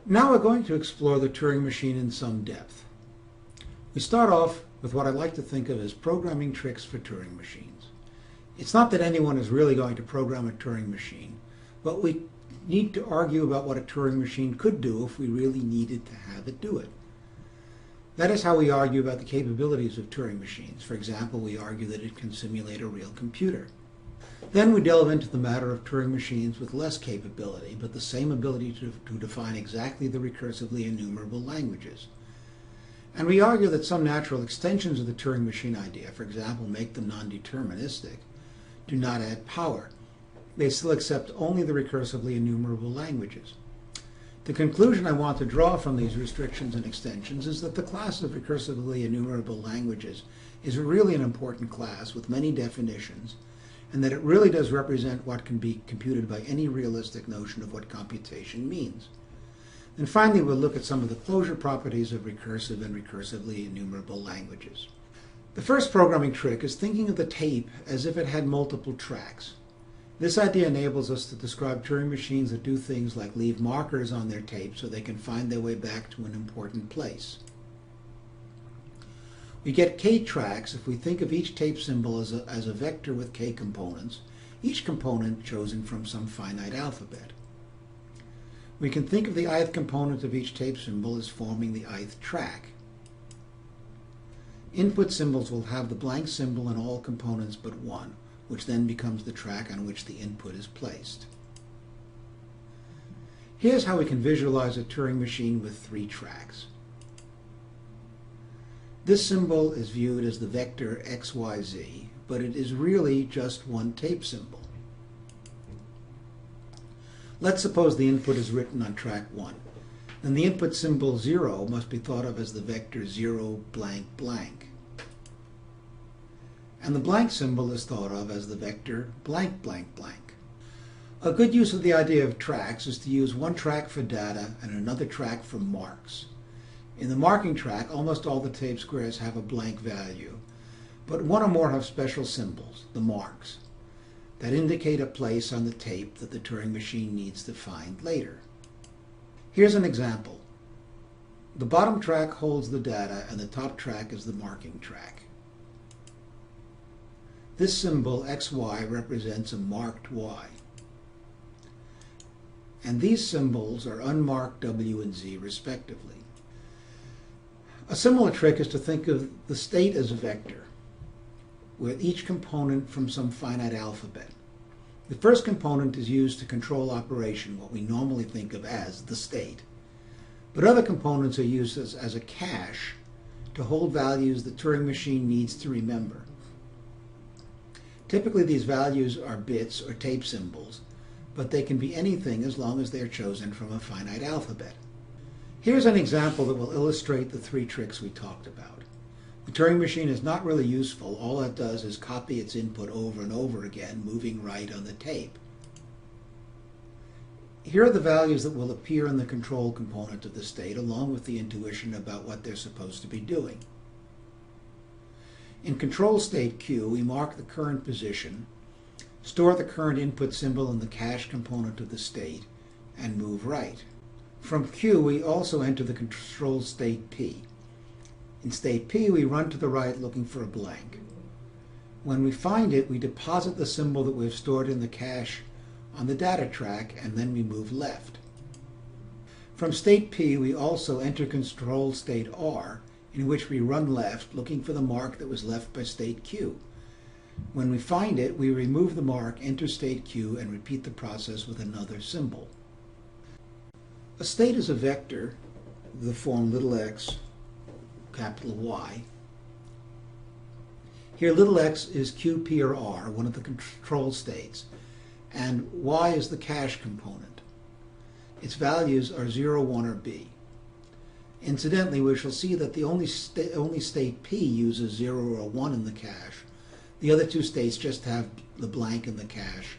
Now we're going to explore the Turing machine in some depth. We start off with what I like to think of as programming tricks for Turing machines. It's not that anyone is really going to program a Turing machine, but we need to argue about what a Turing machine could do if we really needed to have it do it. That is how we argue about the capabilities of Turing machines. For example, we argue that it can simulate a real computer. Then we delve into the matter of Turing machines with less capability, but the same ability to define exactly the recursively enumerable languages. And we argue that some natural extensions of the Turing machine idea, for example, make them non-deterministic, do not add power. They still accept only the recursively enumerable languages. The conclusion I want to draw from these restrictions and extensions is that the class of recursively enumerable languages is really an important class with many definitions, and that it really does represent what can be computed by any realistic notion of what computation means. And finally, we'll look at some of the closure properties of recursive and recursively enumerable languages. The first programming trick is thinking of the tape as if it had multiple tracks. This idea enables us to describe Turing machines that do things like leave markers on their tape so they can find their way back to an important place. We get k tracks if we think of each tape symbol as a vector with k components, each component chosen from some finite alphabet. We can think of the ith component of each tape symbol as forming the ith track. Input symbols will have the blank symbol in all components but one, which then becomes the track on which the input is placed. Here's how we can visualize a Turing machine with 3 tracks. This symbol is viewed as the vector xyz, but it is really just one tape symbol. Let's suppose the input is written on track 1. Then the input symbol 0 must be thought of as the vector 0 blank blank. And the blank symbol is thought of as the vector blank blank blank. A good use of the idea of tracks is to use one track for data and another track for marks. In the marking track, almost all the tape squares have a blank value, but one or more have special symbols, the marks, that indicate a place on the tape that the Turing machine needs to find later. Here's an example. The bottom track holds the data and the top track is the marking track. This symbol xy represents a marked y. And these symbols are unmarked w and z respectively. A similar trick is to think of the state as a vector, with each component from some finite alphabet. The first component is used to control operation, what we normally think of as the state. But other components are used as a cache to hold values the Turing machine needs to remember. Typically these values are bits or tape symbols, but they can be anything as long as they are chosen from a finite alphabet. Here's an example that will illustrate the 3 tricks we talked about. The Turing machine is not really useful. All it does is copy its input over and over again, moving right on the tape. Here are the values that will appear in the control component of the state, along with the intuition about what they're supposed to be doing. In control state Q, we mark the current position, store the current input symbol in the cache component of the state, and move right. From Q, we also enter the control state P. In state P, we run to the right looking for a blank. When we find it, we deposit the symbol that we've stored in the cache on the data track, and then we move left. From state P, we also enter control state R, in which we run left looking for the mark that was left by state Q. When we find it, we remove the mark, enter state Q, and repeat the process with another symbol. A state is a vector of the form little x, capital Y. Here little x is Q, P, or R, one of the control states, and Y is the cache component. Its values are 0, 1, or B. Incidentally, we shall see that the only state P uses 0 or 1 in the cache. The other 2 states just have the blank in the cache.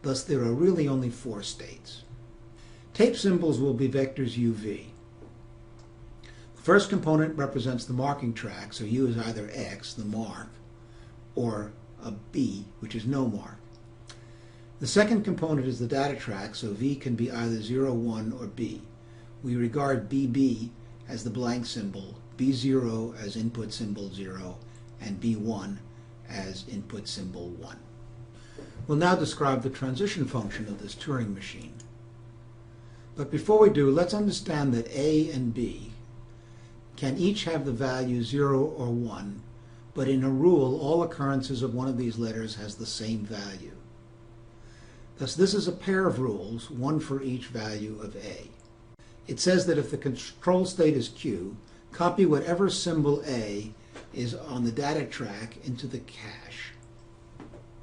Thus, there are really only 4 states. Tape symbols will be vectors UV. The first component represents the marking track, so U is either X, the mark, or a B, which is no mark. The second component is the data track, so V can be either 0, 1, or B. we regard BB as the blank symbol, B0 as input symbol 0, and B1 as input symbol 1. We'll now describe the transition function of this Turing machine. But before we do, let's understand that A and B can each have the value 0 or 1, but in a rule, all occurrences of one of these letters has the same value. Thus, this is a pair of rules, one for each value of A. It says that if the control state is Q, copy whatever symbol A is on the data track into the cache.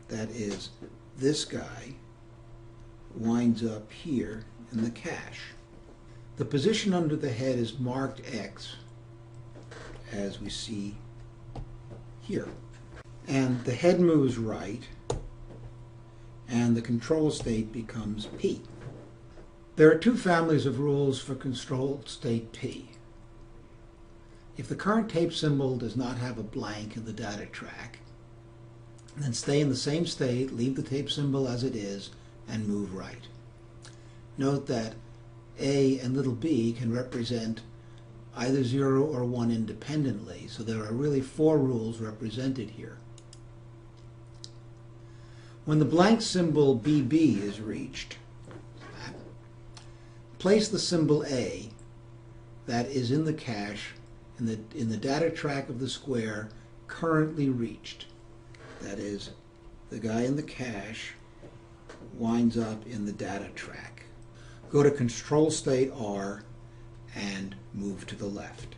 That is, this guy winds up here in the cache. The position under the head is marked X, as we see here. And the head moves right, and the control state becomes P. There are two families of rules for control state P. If the current tape symbol does not have a blank in the data track, then stay in the same state, leave the tape symbol as it is, and move right. Note that A and little b can represent either 0 or 1 independently, so there are really 4 rules represented here. When the blank symbol BB is reached, place the symbol A that is in the cache in the data track of the square currently reached. That is, the guy in the cache winds up in the data track. Go to control state R and move to the left.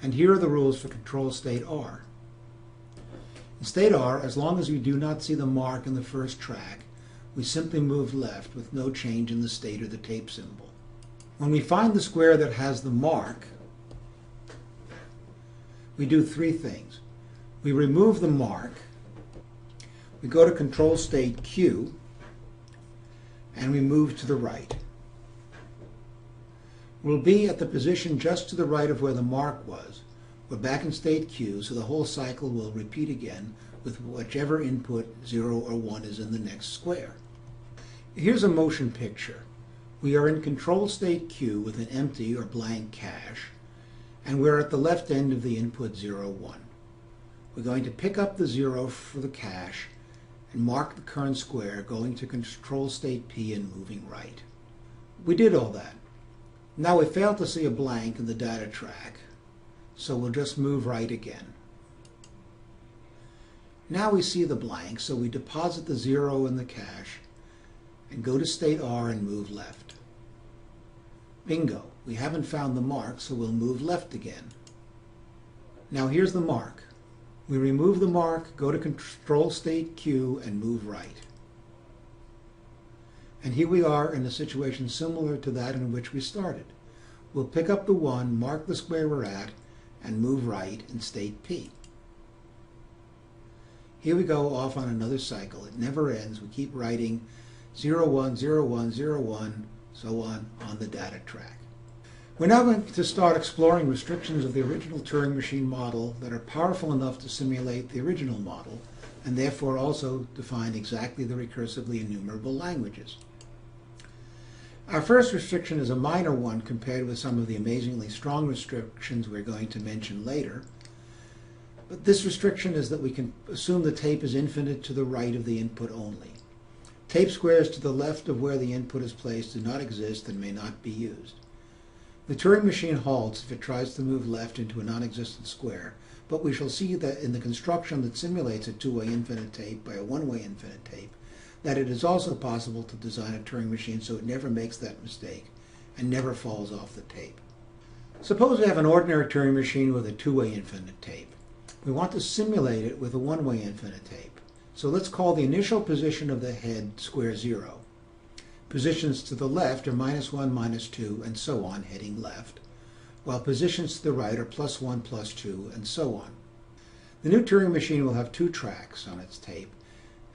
And here are the rules for control state R. In state R, as long as we do not see the mark in the first track, we simply move left with no change in the state or the tape symbol. When we find the square that has the mark, we do 3 things. We remove the mark, we go to control state Q, and we move to the right. We'll be at the position just to the right of where the mark was. We're back in state Q, so the whole cycle will repeat again with whichever input 0 or 1 is in the next square. Here's a motion picture. We are in control state Q with an empty or blank cache, and we're at the left end of the input 0, 1. We're going to pick up the 0 for the cache and mark the current square, going to control state P and moving right. We did all that. Now we failed to see a blank in the data track, so we'll just move right again. Now we see the blank, so we deposit the 0 in the cache and go to state R and move left. Bingo! We haven't found the mark, so we'll move left again. Now here's the mark. We remove the mark, go to control state Q, and move right. And here we are in a situation similar to that in which we started. We'll pick up the 1, mark the square we're at, and move right in state P. Here we go off on another cycle. It never ends. We keep writing 0, 1, 0, 1, 0, 1, so on the data track. We're now going to start exploring restrictions of the original Turing machine model that are powerful enough to simulate the original model, and therefore also define exactly the recursively enumerable languages. Our first restriction is a minor one compared with some of the amazingly strong restrictions we're going to mention later. But this restriction is that we can assume the tape is infinite to the right of the input only. Tape squares to the left of where the input is placed do not exist and may not be used. The Turing machine halts if it tries to move left into a non-existent square, but we shall see that in the construction that simulates a two-way infinite tape by a one-way infinite tape, that it is also possible to design a Turing machine so it never makes that mistake and never falls off the tape. Suppose we have an ordinary Turing machine with a two-way infinite tape. We want to simulate it with a one-way infinite tape. So let's call the initial position of the head square 0. Positions to the left are -1, -2, and so on, heading left, while positions to the right are +1, +2, and so on. The new Turing machine will have 2 tracks on its tape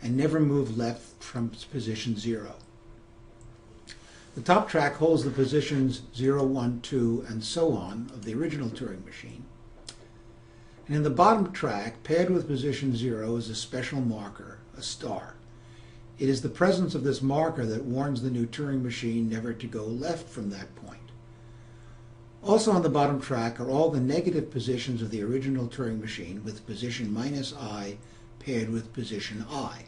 and never move left from position 0. The top track holds the positions 0, 1, 2, and so on of the original Turing machine. And in the bottom track, paired with position 0, is a special marker, a star. It is the presence of this marker that warns the new Turing machine never to go left from that point. Also on the bottom track are all the negative positions of the original Turing machine with position -I paired with position I.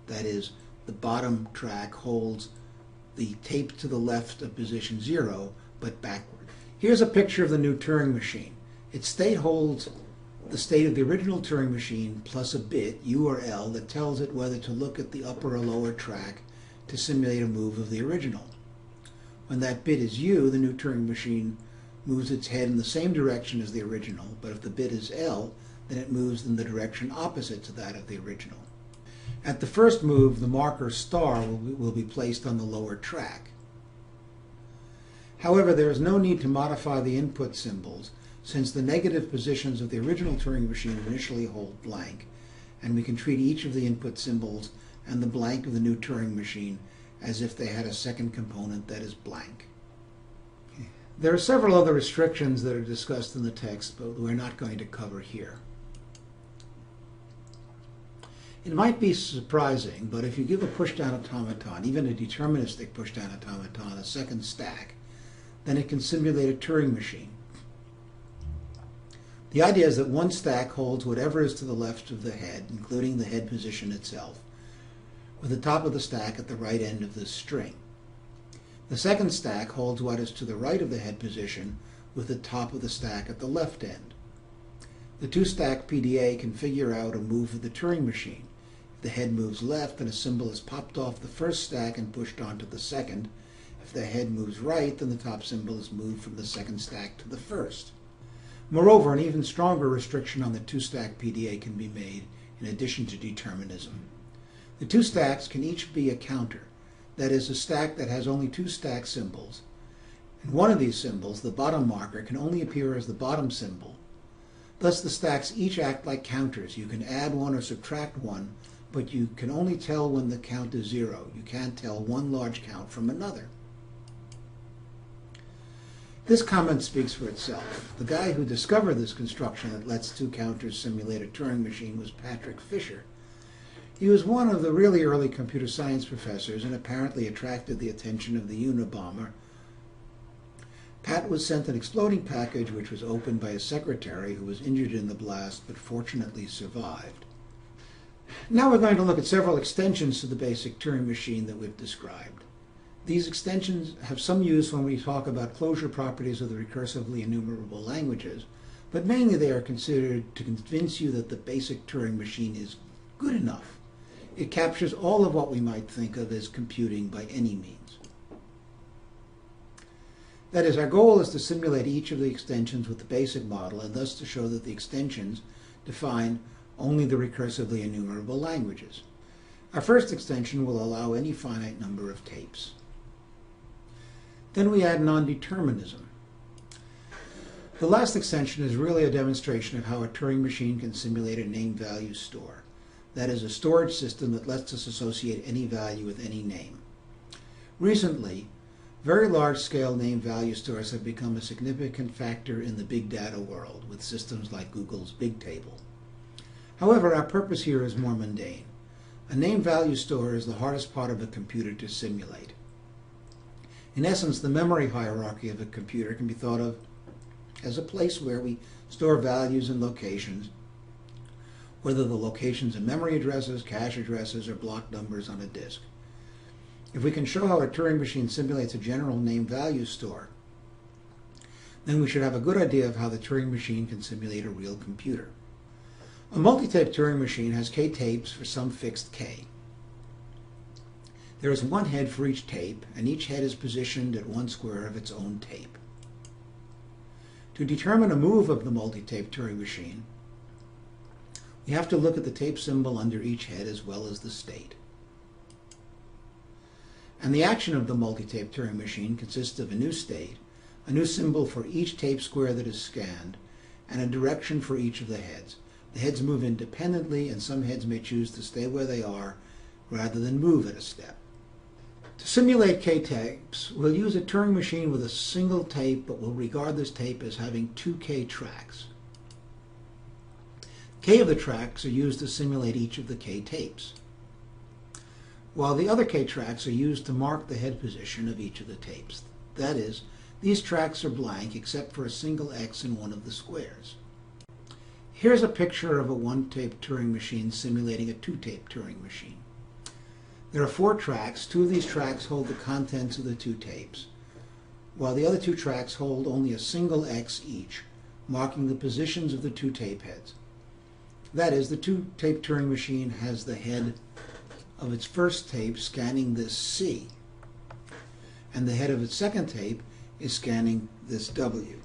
That is, the bottom track holds the tape to the left of position 0, but backward. Here's a picture of the new Turing machine. Its state holds the state of the original Turing machine plus a bit, U or L, that tells it whether to look at the upper or lower track to simulate a move of the original. When that bit is U, the new Turing machine moves its head in the same direction as the original, but if the bit is L, then it moves in the direction opposite to that of the original. At the first move, the marker star will be placed on the lower track. However, there is no need to modify the input symbols, since the negative positions of the original Turing machine initially hold blank, and we can treat each of the input symbols and the blank of the new Turing machine as if they had a second component that is blank. There are several other restrictions that are discussed in the text, but we're not going to cover here. It might be surprising, but if you give a pushdown automaton, even a deterministic pushdown automaton, a second stack, then it can simulate a Turing machine. The idea is that one stack holds whatever is to the left of the head, including the head position itself, with the top of the stack at the right end of the string. The second stack holds what is to the right of the head position, with the top of the stack at the left end. The two-stack PDA can figure out a move of the Turing machine. If the head moves left, then a symbol is popped off the first stack and pushed onto the second. If the head moves right, then the top symbol is moved from the second stack to the first. Moreover, an even stronger restriction on the two-stack PDA can be made in addition to determinism. The two stacks can each be a counter, that is, a stack that has only two stack symbols. And one of these symbols, the bottom marker, can only appear as the bottom symbol. Thus the stacks each act like counters. You can add one or subtract one, but you can only tell when the count is 0. You can't tell one large count from another. This comment speaks for itself. The guy who discovered this construction that lets two counters simulate a Turing machine was Patrick Fisher. He was one of the really early computer science professors and apparently attracted the attention of the Unabomber. Pat was sent an exploding package which was opened by his secretary, who was injured in the blast but fortunately survived. Now we're going to look at several extensions to the basic Turing machine that we've described. These extensions have some use when we talk about closure properties of the recursively enumerable languages, but mainly they are considered to convince you that the basic Turing machine is good enough. It captures all of what we might think of as computing by any means. That is, our goal is to simulate each of the extensions with the basic model, and thus to show that the extensions define only the recursively enumerable languages. Our first extension will allow any finite number of tapes. Then we add non-determinism. The last extension is really a demonstration of how a Turing machine can simulate a name-value store. That is, a storage system that lets us associate any value with any name. Recently, very large-scale name-value stores have become a significant factor in the big data world, with systems like Google's Bigtable. However, our purpose here is more mundane. A name-value store is the hardest part of a computer to simulate. In essence, the memory hierarchy of a computer can be thought of as a place where we store values and locations, whether the locations are memory addresses, cache addresses, or block numbers on a disk. If we can show how a Turing machine simulates a general name-value store, then we should have a good idea of how the Turing machine can simulate a real computer. A multi-tape Turing machine has k tapes for some fixed k. There is one head for each tape, and each head is positioned at one square of its own tape. To determine a move of the multi-tape Turing machine, we have to look at the tape symbol under each head as well as the state. And the action of the multi-tape Turing machine consists of a new state, a new symbol for each tape square that is scanned, and a direction for each of the heads. The heads move independently, and some heads may choose to stay where they are rather than move at a step. To simulate k-tapes, we'll use a Turing machine with a single tape, but we'll regard this tape as having two k tracks. K of the tracks are used to simulate each of the k tapes, while the other k tracks are used to mark the head position of each of the tapes. That is, These tracks are blank except for a single X in one of the squares. Here's a picture of a one-tape Turing machine simulating a two-tape Turing machine. There are 4 tracks. 2 of these tracks hold the contents of the 2 tapes, while the other 2 tracks hold only a single X each, marking the positions of the 2 tape heads. That is, the 2-tape Turing machine has the head of its first tape scanning this C, and the head of its second tape is scanning this W.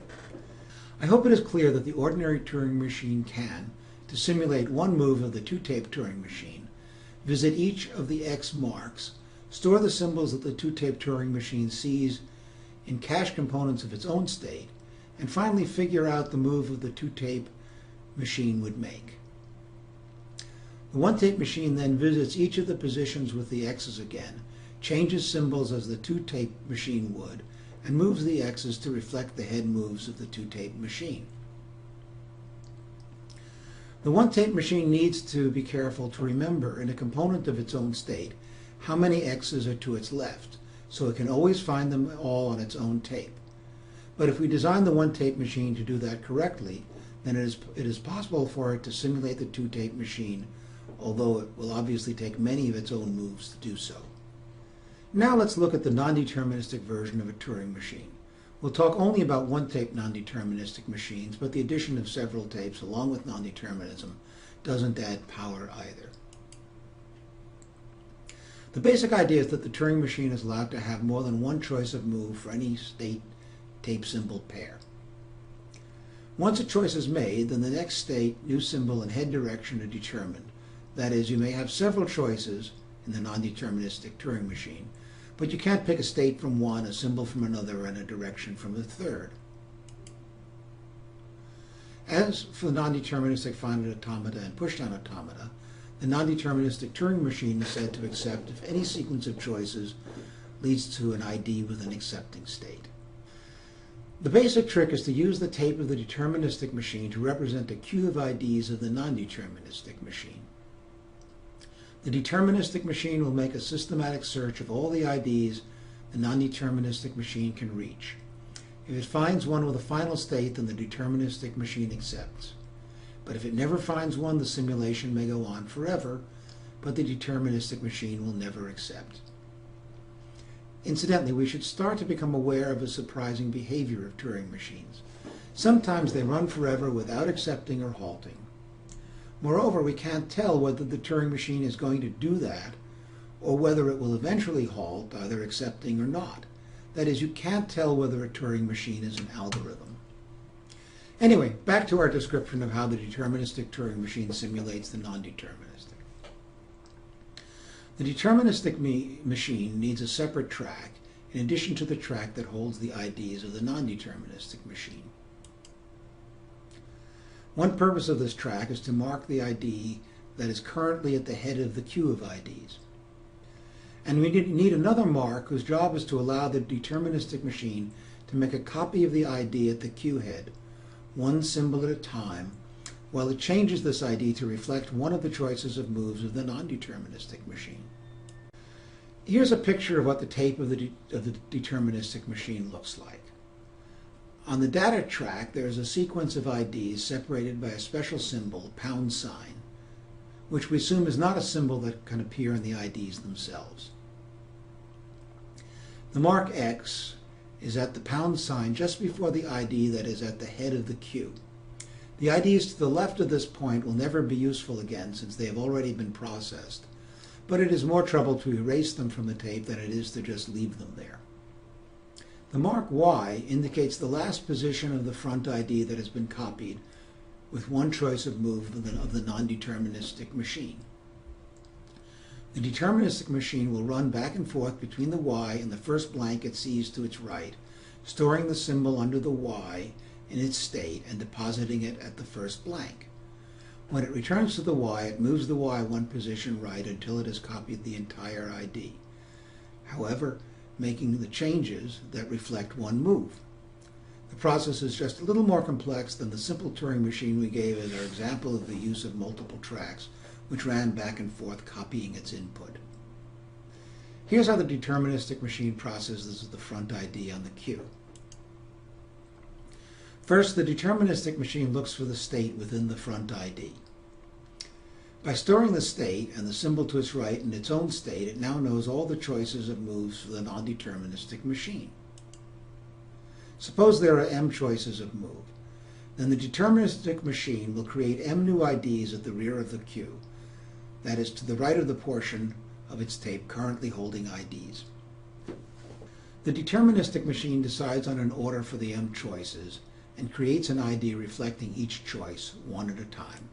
I hope it is clear that the ordinary Turing machine can, to simulate one move of the 2-tape Turing machine, visit each of the X marks, store the symbols that the 2-tape Turing machine sees in cache components of its own state, and finally figure out the move of the 2-tape machine would make. The 1-tape machine then visits each of the positions with the X's again, changes symbols as the 2-tape machine would, and moves the X's to reflect the head moves of the 2-tape machine. The 1-tape machine needs to be careful to remember in a component of its own state how many X's are to its left, so it can always find them all on its own tape. But if we design the 1-tape machine to do that correctly, then it is possible for it to simulate the 2-tape machine, although it will obviously take many of its own moves to do so. Now let's look at the non-deterministic version of a Turing machine. We'll talk only about 1-tape non-deterministic machines, but the addition of several tapes along with non-determinism doesn't add power either. The basic idea is that the Turing machine is allowed to have more than one choice of move for any state tape symbol pair. Once a choice is made, then the next state, new symbol, and head direction are determined. That is, you may have several choices in the non-deterministic Turing machine, but you can't pick a state from one, a symbol from another, and a direction from the third. As for the non-deterministic finite automata and pushdown automata, the non-deterministic Turing machine is said to accept if any sequence of choices leads to an ID with an accepting state. The basic trick is to use the tape of the deterministic machine to represent a queue of IDs of the non-deterministic machine. The deterministic machine will make a systematic search of all the IDs the non-deterministic machine can reach. If it finds one with a final state, then the deterministic machine accepts. But if it never finds one, the simulation may go on forever, but the deterministic machine will never accept. Incidentally, we should start to become aware of a surprising behavior of Turing machines. Sometimes they run forever without accepting or halting. Moreover, we can't tell whether the Turing machine is going to do that or whether it will eventually halt, either accepting or not. That is, you can't tell whether a Turing machine is an algorithm. Anyway, back to our description of how the deterministic Turing machine simulates the non-deterministic. The deterministic machine needs a separate track in addition to the track that holds the IDs of the non-deterministic machine. One purpose of this track is to mark the ID that is currently at the head of the queue of IDs. And we need another mark whose job is to allow the deterministic machine to make a copy of the ID at the queue head, one symbol at a time, while it changes this ID to reflect one of the choices of moves of the non-deterministic machine. Here's a picture of what the tape of the deterministic machine looks like. On the data track, there is a sequence of IDs separated by a special symbol, $, which we assume is not a symbol that can appear in the IDs themselves. The mark X is at the $, just before the ID that is at the head of the queue. The IDs to the left of this point will never be useful again since they have already been processed, but it is more trouble to erase them from the tape than it is to just leave them there. The mark Y indicates the last position of the front ID that has been copied, with one choice of move of the non-deterministic machine. The deterministic machine will run back and forth between the Y and the first blank it sees to its right, storing the symbol under the Y in its state and depositing it at the first blank. When it returns to the Y, it moves the Y one position right until it has copied the entire ID. However, making the changes that reflect one move. The process is just a little more complex than the simple Turing machine we gave as our example of the use of multiple tracks, which ran back and forth copying its input. Here's how the deterministic machine processes the front ID on the queue. First, the deterministic machine looks for the state within the front ID. By storing the state and the symbol to its right in its own state, it now knows all the choices of moves for the non-deterministic machine. Suppose there are m choices of move. Then the deterministic machine will create m new IDs at the rear of the queue, that is, to the right of the portion of its tape currently holding IDs. The deterministic machine decides on an order for the m choices and creates an ID reflecting each choice one at a time.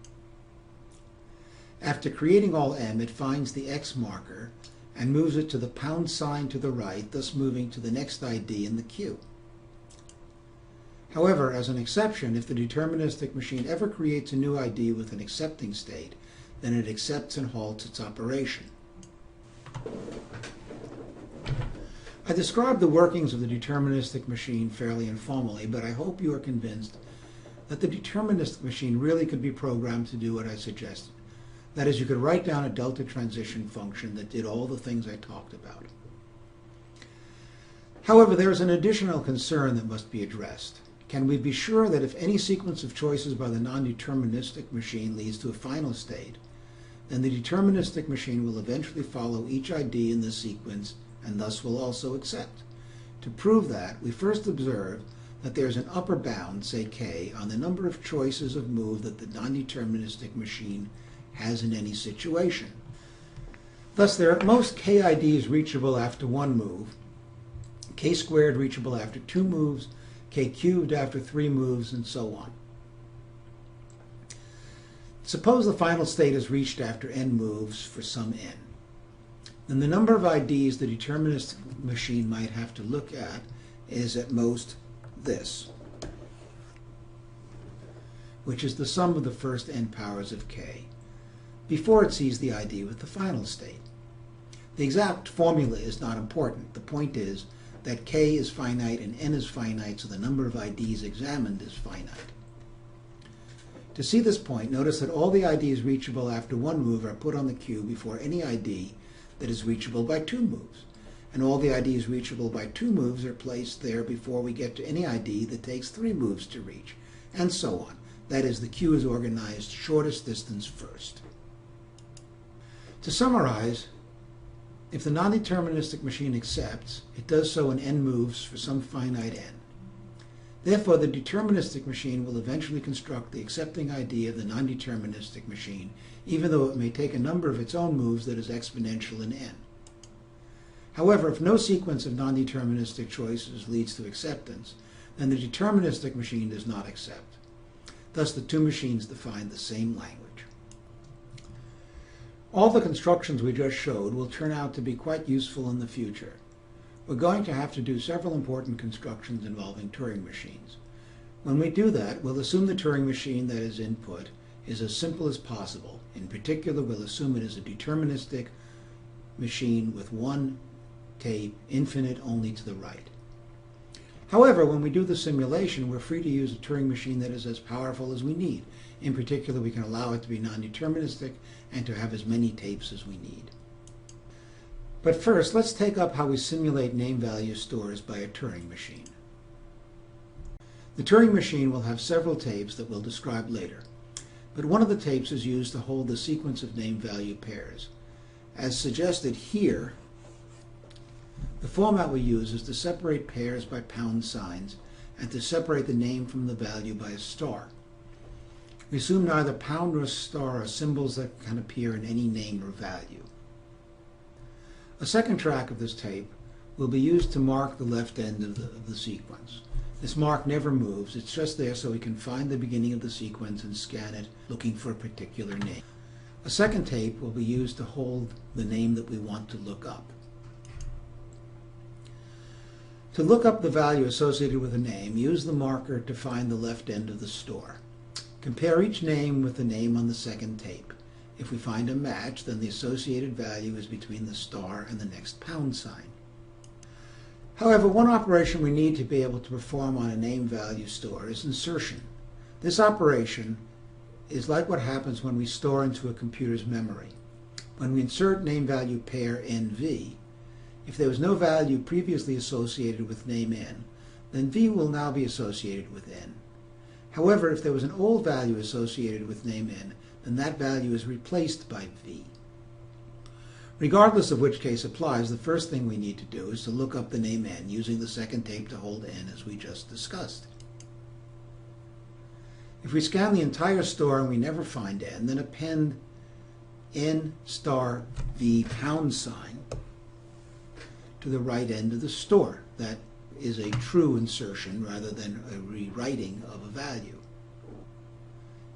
After creating all m, it finds the X marker and moves it to the pound sign to the right, thus moving to the next ID in the queue. However, as an exception, if the deterministic machine ever creates a new ID with an accepting state, then it accepts and halts its operation. I described the workings of the deterministic machine fairly informally, but I hope you are convinced that the deterministic machine really could be programmed to do what I suggested. That is, you could write down a delta transition function that did all the things I talked about. However, there is an additional concern that must be addressed. Can we be sure that if any sequence of choices by the non-deterministic machine leads to a final state, then the deterministic machine will eventually follow each ID in the sequence and thus will also accept? To prove that, we first observe that there is an upper bound, say k, on the number of choices of move that the non-deterministic machine has in any situation. Thus, there are at most k IDs reachable after one move, k squared reachable after 2 moves, k cubed after 3 moves, and so on. Suppose the final state is reached after n moves for some n. Then the number of IDs the deterministic machine might have to look at is at most this, which is the sum of the first n powers of k, before it sees the ID with the final state. The exact formula is not important. The point is that k is finite and n is finite, so the number of IDs examined is finite. To see this point, notice that all the IDs reachable after one move are put on the queue before any ID that is reachable by 2 moves, and all the IDs reachable by 2 moves are placed there before we get to any ID that takes 3 moves to reach, and so on. That is, the queue is organized shortest distance first. To summarize, if the non-deterministic machine accepts, it does so in n moves for some finite n. Therefore, the deterministic machine will eventually construct the accepting ID of the non-deterministic machine, even though it may take a number of its own moves that is exponential in n. However, if no sequence of non-deterministic choices leads to acceptance, then the deterministic machine does not accept. Thus, the two machines define the same language. All the constructions we just showed will turn out to be quite useful in the future. We're going to have to do several important constructions involving Turing machines. When we do that, we'll assume the Turing machine that is input is as simple as possible. In particular, we'll assume it is a deterministic machine with one tape, infinite only to the right. However, when we do the simulation, we're free to use a Turing machine that is as powerful as we need. In particular, we can allow it to be non-deterministic and to have as many tapes as we need. But first, let's take up how we simulate name value stores by a Turing machine. The Turing machine will have several tapes that we'll describe later, but one of the tapes is used to hold the sequence of name value pairs. As suggested here, the format we use is to separate pairs by pound signs and to separate the name from the value by a star. We assume neither pound nor star are symbols that can appear in any name or value. A second track of this tape will be used to mark the left end of the sequence. This mark never moves, it's just there so we can find the beginning of the sequence and scan it looking for a particular name. A second tape will be used to hold the name that we want to look up. To look up the value associated with a name, use the marker to find the left end of the store. Compare each name with the name on the second tape. If we find a match, then the associated value is between the star and the next pound sign. However, one operation we need to be able to perform on a name value store is insertion. This operation is like what happens when we store into a computer's memory. When we insert name value pair NV, if there was no value previously associated with name n, then V will now be associated with n. However, if there was an old value associated with name n, then that value is replaced by v. Regardless of which case applies, the first thing we need to do is to look up the name n using the second tape to hold n as we just discussed. If we scan the entire store and we never find n, then append n star v pound sign to the right end of the store. That is a true insertion rather than a rewriting of a value.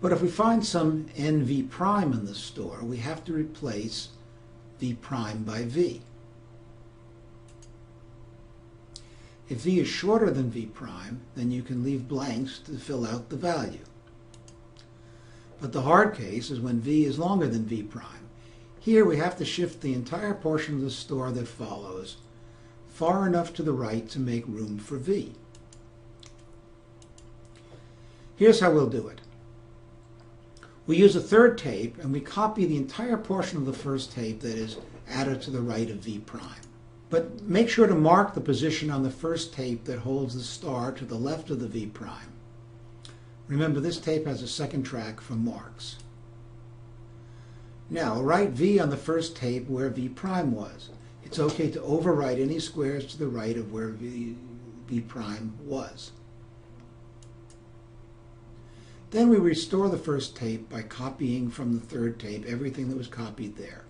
But if we find some nv prime in the store, we have to replace v prime by v. If v is shorter than v prime, then you can leave blanks to fill out the value. But the hard case is when v is longer than v prime. Here we have to shift the entire portion of the store that follows far enough to the right to make room for v. Here's how we'll do it. We use a third tape and we copy the entire portion of the first tape that is added to the right of v prime. But make sure to mark the position on the first tape that holds the star to the left of the v prime. Remember, this tape has a second track for marks. Now, write v on the first tape where v prime was. It's okay to overwrite any squares to the right of where v prime was. Then we restore the first tape by copying from the third tape everything that was copied there.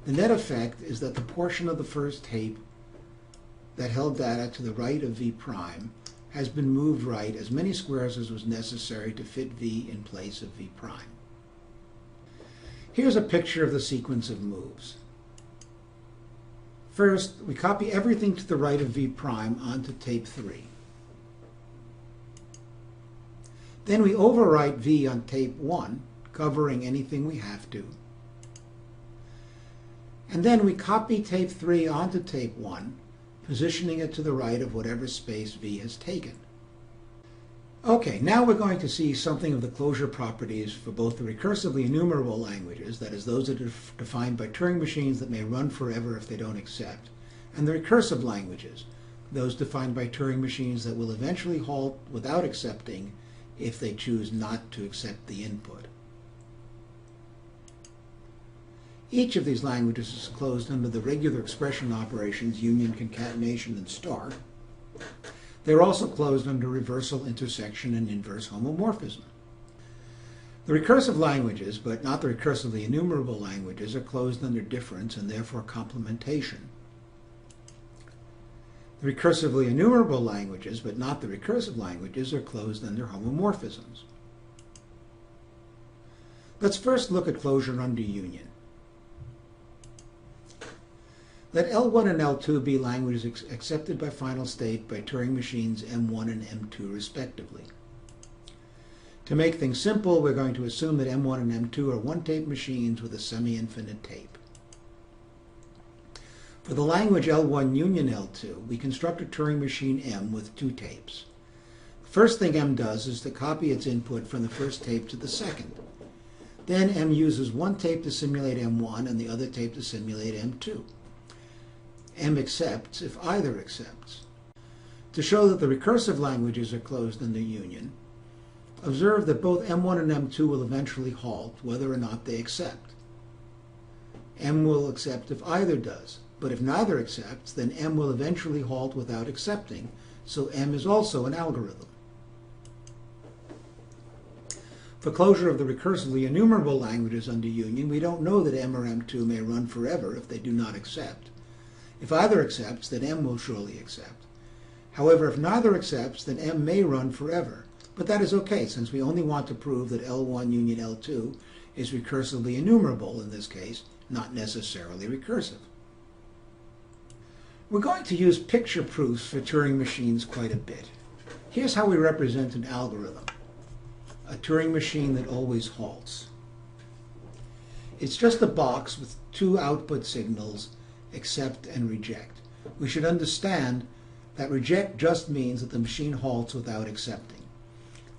The net effect is that the portion of the first tape that held data to the right of v prime has been moved right as many squares as was necessary to fit v in place of v prime. Here's a picture of the sequence of moves. First, we copy everything to the right of v prime onto tape 3. Then we overwrite v on tape 1, covering anything we have to. And then we copy tape 3 onto tape 1, positioning it to the right of whatever space v has taken. Okay, now we're going to see something of the closure properties for both the recursively enumerable languages, that is those that are defined by Turing machines that may run forever if they don't accept, and the recursive languages, those defined by Turing machines that will eventually halt without accepting if they choose not to accept the input. Each of these languages is closed under the regular expression operations union, concatenation, and star. They're also closed under reversal, intersection, and inverse homomorphism. The recursive languages, but not the recursively enumerable languages, are closed under difference and therefore complementation. The recursively enumerable languages, but not the recursive languages, are closed under homomorphisms. Let's first look at closure under union. Let L1 and L2 be languages accepted by final state by Turing machines M1 and M2 respectively. To make things simple, we're going to assume that M1 and M2 are one-tape machines with a semi-infinite tape. For the language L1 union L2, we construct a Turing machine M with two tapes. The first thing M does is to copy its input from the first tape to the second. Then M uses one tape to simulate M1 and the other tape to simulate M2. M accepts if either accepts. To show that the recursive languages are closed under union, observe that both M1 and M2 will eventually halt whether or not they accept. M will accept if either does, but if neither accepts, then M will eventually halt without accepting, so M is also an algorithm. For closure of the recursively enumerable languages under union, we don't know that M or M2 may run forever if they do not accept. If either accepts, then M will surely accept. However, if neither accepts, then M may run forever. But that is okay, since we only want to prove that L1 union L2 is recursively enumerable in this case, not necessarily recursive. We're going to use picture proofs for Turing machines quite a bit. Here's how we represent an algorithm, a Turing machine that always halts. It's just a box with two output signals, accept and reject. We should understand that reject just means that the machine halts without accepting.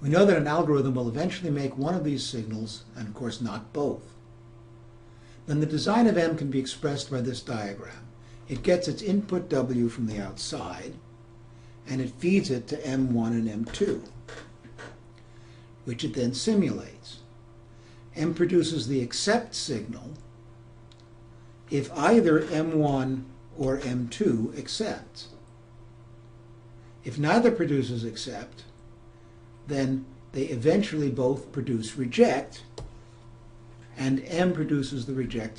We know that an algorithm will eventually make one of these signals, and of course not both. Then the design of M can be expressed by this diagram. It gets its input W from the outside, and it feeds it to M1 and M2. which it then simulates. M produces the accept signal if either M1 or M2 accepts. If neither produces accept, then they eventually both produce reject, and M produces the reject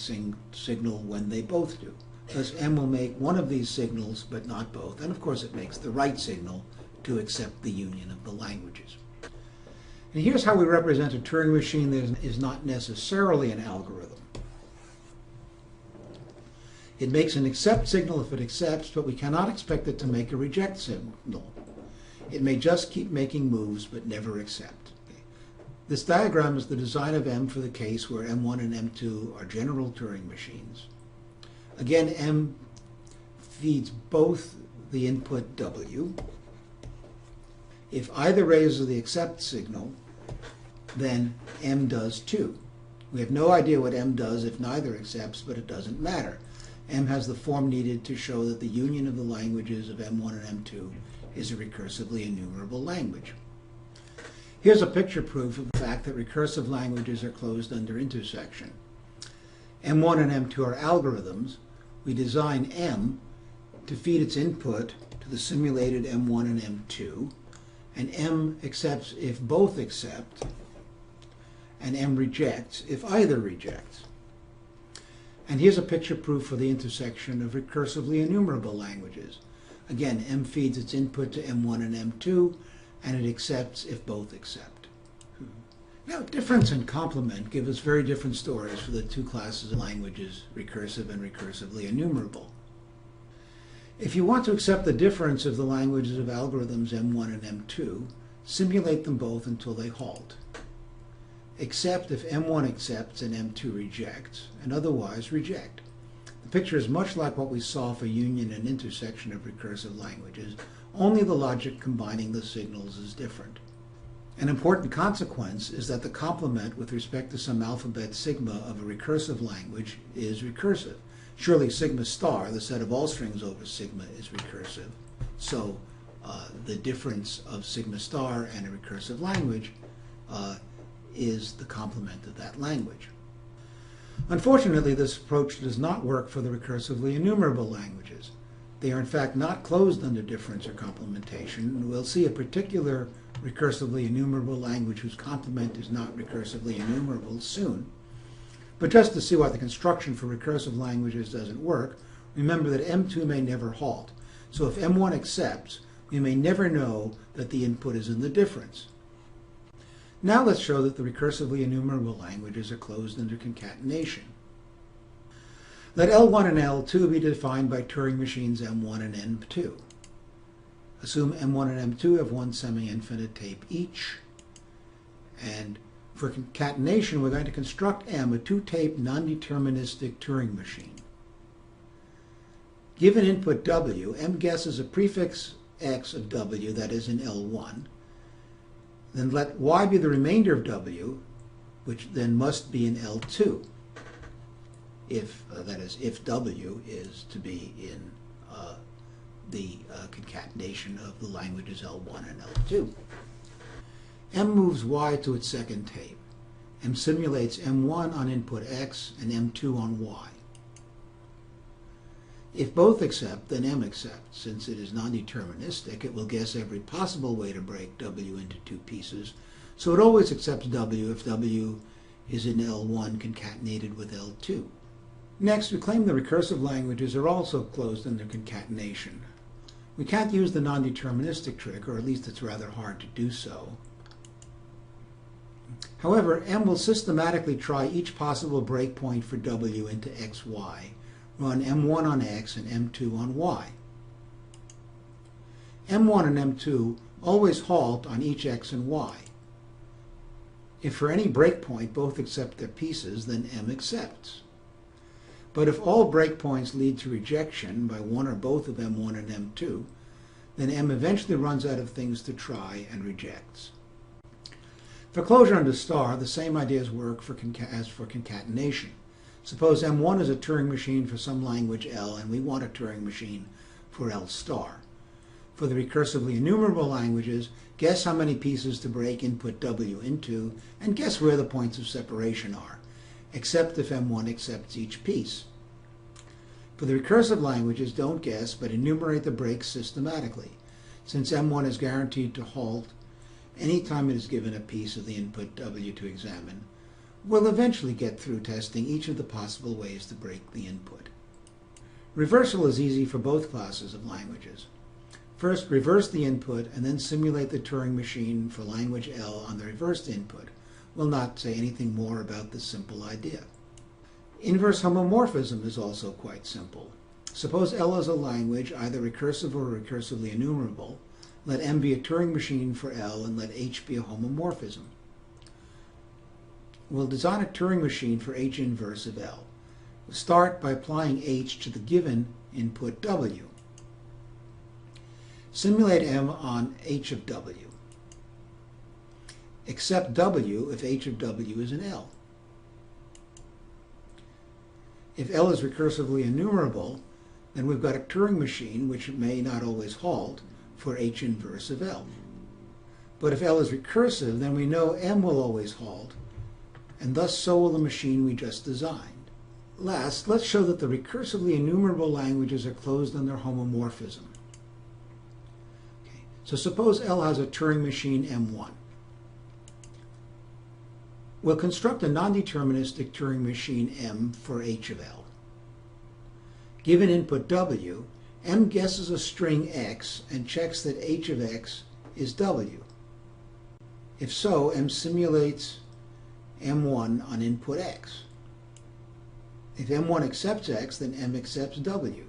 signal when they both do. Thus M will make one of these signals but not both, and of course it makes the right signal to accept the union of the languages. And here's how we represent a Turing machine that is not necessarily an algorithm. It makes an accept signal if it accepts, but we cannot expect it to make a reject signal. It may just keep making moves but never accept. This diagram is the design of M for the case where M1 and M2 are general Turing machines. Again, M feeds both the input W. If either raises the accept signal, then M does too. We have no idea what M does if neither accepts, but it doesn't matter. M has the form needed to show that the union of the languages of M1 and M2 is a recursively enumerable language. Here's a picture proof of the fact that recursive languages are closed under intersection. M1 and M2 are algorithms. We design M to feed its input to the simulated M1 and M2, and M accepts if both accept, and M rejects if either rejects. And here's a picture proof for the intersection of recursively enumerable languages. Again, M feeds its input to M1 and M2, and it accepts if both accept. Now, difference and complement give us very different stories for the two classes of languages, recursive and recursively enumerable. If you want to accept the difference of the languages of algorithms M1 and M2, simulate them both until they halt. Accept if M1 accepts and M2 rejects, and otherwise reject. The picture is much like what we saw for union and intersection of recursive languages, only the logic combining the signals is different. An important consequence is that the complement with respect to some alphabet sigma of a recursive language is recursive. Surely sigma star, the set of all strings over sigma, is recursive. So the difference of sigma star and a recursive language is the complement of that language. Unfortunately, this approach does not work for the recursively enumerable languages. They are in fact not closed under difference or complementation. We'll see a particular recursively enumerable language whose complement is not recursively enumerable soon. But just to see why the construction for recursive languages doesn't work, remember that M2 may never halt. So if M1 accepts, we may never know that the input is in the difference. Now let's show that the recursively enumerable languages are closed under concatenation. Let L1 and L2 be defined by Turing machines M1 and M2. Assume M1 and M2 have one semi-infinite tape each. And for concatenation, we're going to construct M, a two-tape non-deterministic Turing machine. Given input W, M guesses a prefix X of W that is in L1. Then let Y be the remainder of W, which then must be in L2, that is, if W is to be in the concatenation of the languages L1 and L2. M moves Y to its second tape. M simulates M1 on input X and M2 on Y. If both accept, then M accepts. Since it is non-deterministic, it will guess every possible way to break W into two pieces. So it always accepts W if W is in L1 concatenated with L2. Next, we claim the recursive languages are also closed under concatenation. We can't use the non-deterministic trick, or at least it's rather hard to do so. However, M will systematically try each possible breakpoint for W into XY. Run M1 on X and M2 on Y. M1 and M2 always halt on each X and Y. If for any breakpoint both accept their pieces, then M accepts. But if all breakpoints lead to rejection by one or both of M1 and M2, then M eventually runs out of things to try and rejects. For closure under star, the same ideas work as for concatenation. Suppose M1 is a Turing machine for some language L, and we want a Turing machine for L star. For the recursively enumerable languages, guess how many pieces to break input W into, and guess where the points of separation are, except if M1 accepts each piece. For the recursive languages, don't guess, but enumerate the breaks systematically, since M1 is guaranteed to halt anytime it is given a piece of the input W to examine. We'll eventually get through testing each of the possible ways to break the input. Reversal is easy for both classes of languages. First, reverse the input and then simulate the Turing machine for language L on the reversed input. We'll not say anything more about this simple idea. Inverse homomorphism is also quite simple. Suppose L is a language, either recursive or recursively enumerable. Let M be a Turing machine for L and let H be a homomorphism. We'll design a Turing machine for H inverse of L. We'll start by applying H to the given input W. Simulate M on H of W. Accept W if H of W is an L. If L is recursively enumerable, then we've got a Turing machine which may not always halt for H inverse of L. But if L is recursive, then we know M will always halt, and thus so will the machine we just designed. Last, let's show that the recursively enumerable languages are closed on their homomorphism. So suppose L has a Turing machine M1. We'll construct a non-deterministic Turing machine M for H of L. Given input W, M guesses a string X and checks that H of X is W. If so, M simulates M1 on input X. If M1 accepts X, then M accepts W.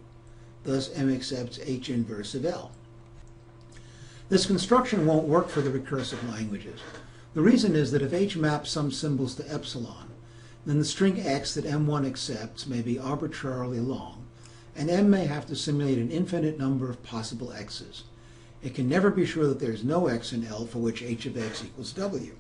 Thus, M accepts H inverse of L. This construction won't work for the recursive languages. The reason is that if H maps some symbols to epsilon, then the string X that M1 accepts may be arbitrarily long, and M may have to simulate an infinite number of possible X's. It can never be sure that there is no X in L for which H of X equals W.